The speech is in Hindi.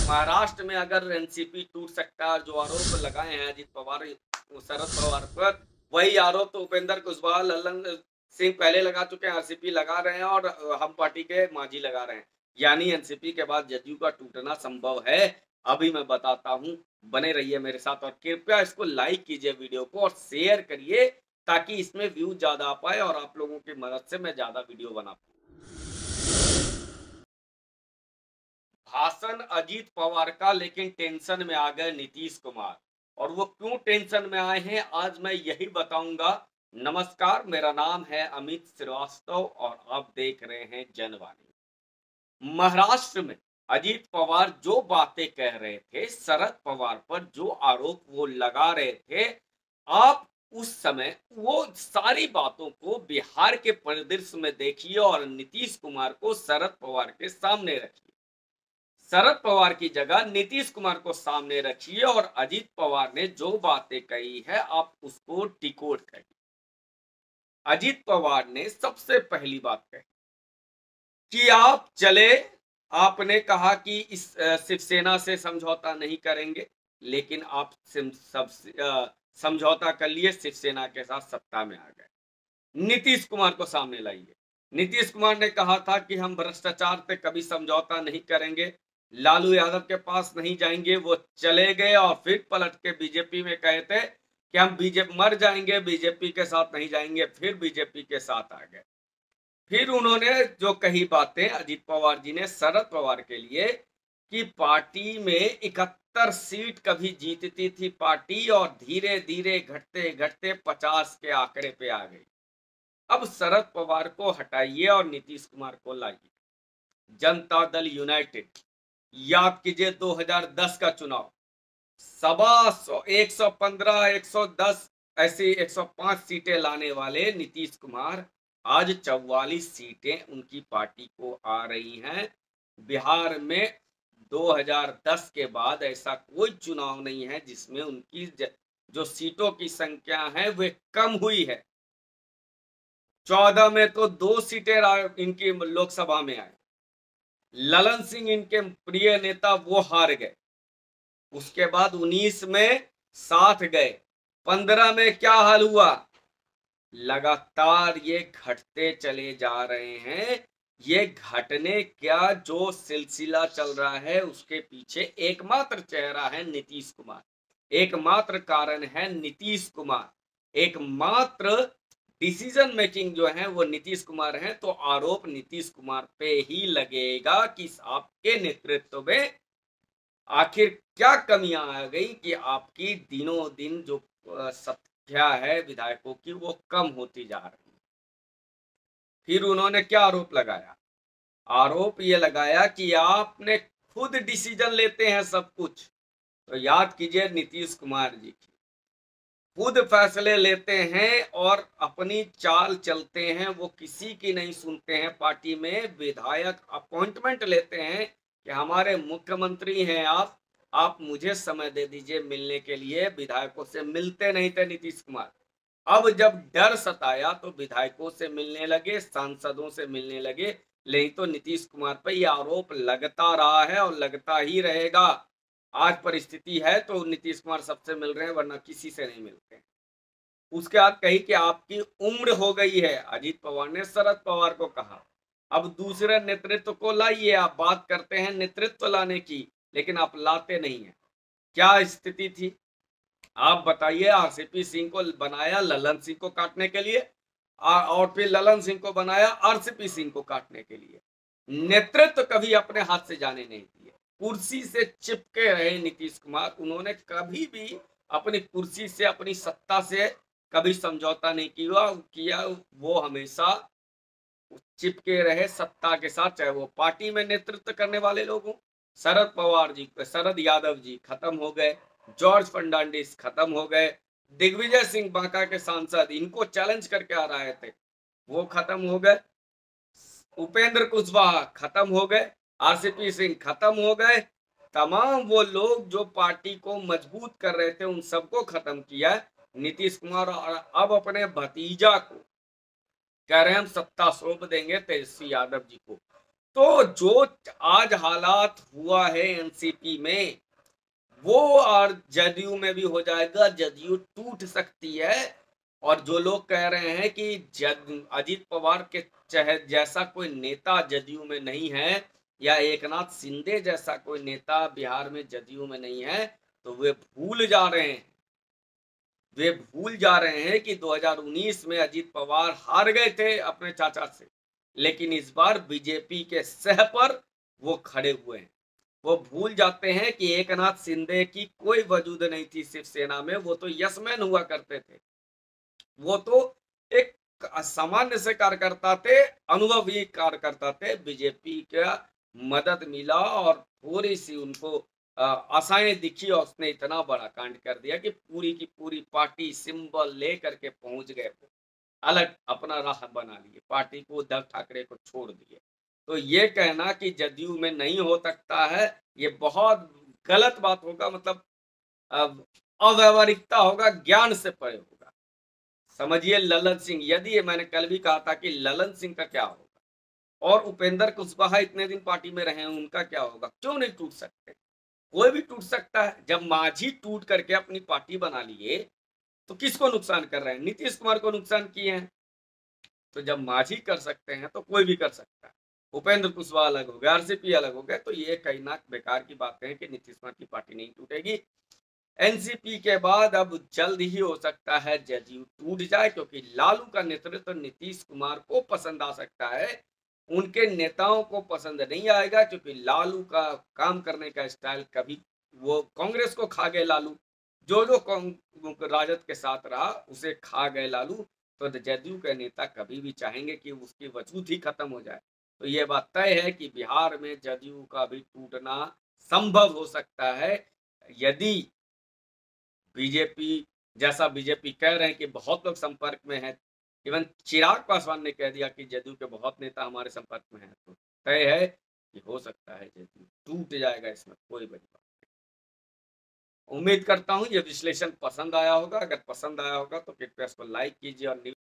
महाराष्ट्र में अगर एनसीपी टूट सकता है, जो आरोप लगाए हैं अजित पवार शरद पवार पर, वही आरोप तो उपेंद्र कुशवाहा लल्लन सिंह पहले लगा चुके हैं, आरसीपी लगा रहे हैं और हम पार्टी के मांझी लगा रहे हैं। यानी एनसीपी के बाद जदयू का टूटना संभव है। अभी मैं बताता हूं, बने रहिए मेरे साथ और कृपया इसको लाइक कीजिए वीडियो को और शेयर करिए ताकि इसमें व्यू ज्यादा आ पाए और आप लोगों की मदद से मैं ज्यादा वीडियो बना पाऊं। भाषण अजीत पवार का, लेकिन टेंशन में आ गए नीतीश कुमार। और वो क्यों टेंशन में आए हैं आज मैं यही बताऊंगा। नमस्कार, मेरा नाम है अमित श्रीवास्तव और आप देख रहे हैं जनवाणी। महाराष्ट्र में अजीत पवार जो बातें कह रहे थे, शरद पवार पर जो आरोप वो लगा रहे थे, आप उस समय वो सारी बातों को बिहार के परिदृश्य में देखिए और नीतीश कुमार को शरद पवार के सामने रखिए। शरद पवार की जगह नीतीश कुमार को सामने रखिए और अजीत पवार ने जो बातें कही है आप उसको डिकोड करिए। अजीत पवार ने सबसे पहली बात कही कि आप चले, आपने कहा कि इस शिवसेना से समझौता नहीं करेंगे, लेकिन आप समझौता कर लिए, शिवसेना के साथ सत्ता में आ गए। नीतीश कुमार को सामने लाइए। नीतीश कुमार ने कहा था कि हम भ्रष्टाचार पे कभी समझौता नहीं करेंगे, लालू यादव के पास नहीं जाएंगे। वो चले गए और फिर पलट के बीजेपी में कहे थे कि हम बीजेपी मर जाएंगे, बीजेपी के साथ नहीं जाएंगे, फिर बीजेपी के साथ आ गए। फिर उन्होंने जो कही बातें अजीत पवार जी ने शरद पवार के लिए कि पार्टी में 71 सीट कभी जीतती थी पार्टी और धीरे धीरे घटते घटते 50 के आंकड़े पे आ गई। अब शरद पवार को हटाइए और नीतीश कुमार को लाइए। जनता दल यूनाइटेड, याद कीजिए 2010 का चुनाव, 115 110 ऐसी 105 सीटें लाने वाले नीतीश कुमार आज 44 सीटें उनकी पार्टी को आ रही हैं। बिहार में 2010 के बाद ऐसा कोई चुनाव नहीं है जिसमें उनकी जो सीटों की संख्या है वे कम हुई है। 14 में तो 2 सीटें इनकी लोकसभा में आई, ललन सिंह इनके प्रिय नेता वो हार गए। उसके बाद 19 में 7 गए, 15 में क्या हाल हुआ, लगातार ये घटते चले जा रहे हैं। ये घटने क्या जो सिलसिला चल रहा है उसके पीछे एकमात्र चेहरा है नीतीश कुमार, एकमात्र कारण है नीतीश कुमार, एकमात्र डिसीजन मेकिंग जो है वो नीतीश कुमार है। तो आरोप नीतीश कुमार पे ही लगेगा कि आपके नेतृत्व में आखिर क्या कमियां आ गई कि आपकी दिनों दिन जो संख्या है विधायकों की वो कम होती जा रही है। फिर उन्होंने क्या आरोप लगाया, आरोप ये लगाया कि आपने खुद डिसीजन लेते हैं सब कुछ। तो याद कीजिए नीतीश कुमार जी की, खुद फैसले लेते हैं और अपनी चाल चलते हैं, वो किसी की नहीं सुनते हैं। पार्टी में विधायक अपॉइंटमेंट लेते हैं कि हमारे मुख्यमंत्री हैं आप मुझे समय दे दीजिए मिलने के लिए। विधायकों से मिलते नहीं थे नीतीश कुमार, अब जब डर सताया तो विधायकों से मिलने लगे, सांसदों से मिलने लगे। नहीं तो नीतीश कुमार पर यह आरोप लगता रहा है और लगता ही रहेगा। आज परिस्थिति है तो नीतीश कुमार सबसे मिल रहे हैं, वरना किसी से नहीं मिलते। उसके बाद कही कि आपकी उम्र हो गई है, अजीत पवार ने शरद पवार को कहा। अब दूसरे नेतृत्व को लाइए, आप बात करते हैं नेतृत्व लाने की, लेकिन आप लाते नहीं है। क्या स्थिति थी आप बताइए। आरसीपी सिंह को बनाया ललन सिंह को काटने के लिए और फिर ललन सिंह को बनाया आरसीपी सिंह को काटने के लिए। नेतृत्व कभी अपने हाथ से जाने नहीं दिए, कुर्सी से चिपके रहे नीतीश कुमार। उन्होंने कभी भी अपनी कुर्सी से, अपनी सत्ता से कभी समझौता नहीं किया। वो हमेशा चिपके रहे सत्ता के साथ, चाहे वो पार्टी में नेतृत्व करने वाले लोग हों। शरद यादव जी खत्म हो गए, जॉर्ज फर्नांडिस खत्म हो गए, दिग्विजय सिंह बांका के सांसद इनको चैलेंज करके आ रहे थे वो खत्म हो गए, उपेंद्र कुशवाहा खत्म हो गए, आरसीपी सिंह खत्म हो गए। तमाम वो लोग जो पार्टी को मजबूत कर रहे थे उन सबको खत्म किया नीतीश कुमार। और अब अपने भतीजा को कह रहे हैं हम सत्ता सौंप देंगे तेजस्वी यादव जी को। तो जो आज हालात हुआ है एनसीपी में, वो और जदयू में भी हो जाएगा। जदयू टूट सकती है। और जो लोग कह रहे हैं कि अजीत पवार के जैसा कोई नेता जदयू में नहीं है, या एकनाथ शिंदे जैसा कोई नेता बिहार में जदयू में नहीं है, तो वे भूल जा रहे हैं। वे भूल जा रहे हैं कि 2019 में अजीत पवार हार गए थे अपने चाचा से, लेकिन इस बार बीजेपी के सह पर वो खड़े हुए हैं। वो भूल जाते हैं कि एकनाथ शिंदे की कोई वजूद नहीं थी शिवसेना में। वो तो यसमैन हुआ करते थे। वो तो एक सामान्य से कार्यकर्ता थे, अनुभवी कार्यकर्ता थे। बीजेपी का मदद मिला और थोड़ी सी उनको आशाएं दिखी और उसने इतना बड़ा कांड कर दिया कि पूरी की पूरी पार्टी सिंबल लेकर के पहुंच गए। अलग अपना राह बना लिए, पार्टी को उद्धव ठाकरे को छोड़ दिए। तो ये कहना कि जदयू में नहीं हो सकता है, ये बहुत गलत बात होगा। मतलब अव्यवहारिकता होगा, ज्ञान से परे होगा। समझिए ललन सिंह, यदि मैंने कल भी कहा था कि ललन सिंह का क्या होगा, और उपेंद्र कुशवाहा इतने दिन पार्टी में रहे हैं, उनका क्या होगा? क्यों नहीं टूट सकते? कोई भी टूट सकता है। जब माझी टूट करके अपनी पार्टी बना लिए, तो किसको नुकसान कर रहे हैं? नीतीश कुमार को नुकसान किए हैं। तो जब माझी कर सकते हैं तो कोई भी कर सकता है। उपेंद्र कुशवाहा अलग हो गए, आरसीपी अलग हो गए, तो ये कहीं ना बेकार की बातें हैं कि नीतीश कुमार की पार्टी नहीं टूटेगी। एनसीपी के बाद अब जल्द ही हो सकता है जदयू टूट जाए, क्योंकि लालू का नेतृत्व नीतीश कुमार को पसंद आ सकता है, उनके नेताओं को पसंद नहीं आएगा, क्योंकि लालू का काम करने का स्टाइल कभी, वो कांग्रेस को खा गए लालू, जो राजद के साथ रहा उसे खा गए लालू। तो जदयू के नेता कभी भी चाहेंगे कि उसकी वजूद ही खत्म हो जाए। तो ये बात तय है कि बिहार में जदयू का भी टूटना संभव हो सकता है, यदि बीजेपी, जैसा बीजेपी कह रहे हैं कि बहुत लोग संपर्क में हैं। इवन चिराग पासवान ने कह दिया कि जदयू के बहुत नेता हमारे संपर्क में हैं। तो तय है कि हो सकता है जदयू टूट जाएगा, इसमें कोई बड़ी बात नहीं। उम्मीद करता हूं ये विश्लेषण पसंद आया होगा। अगर पसंद आया होगा तो कृपया इसको लाइक कीजिए और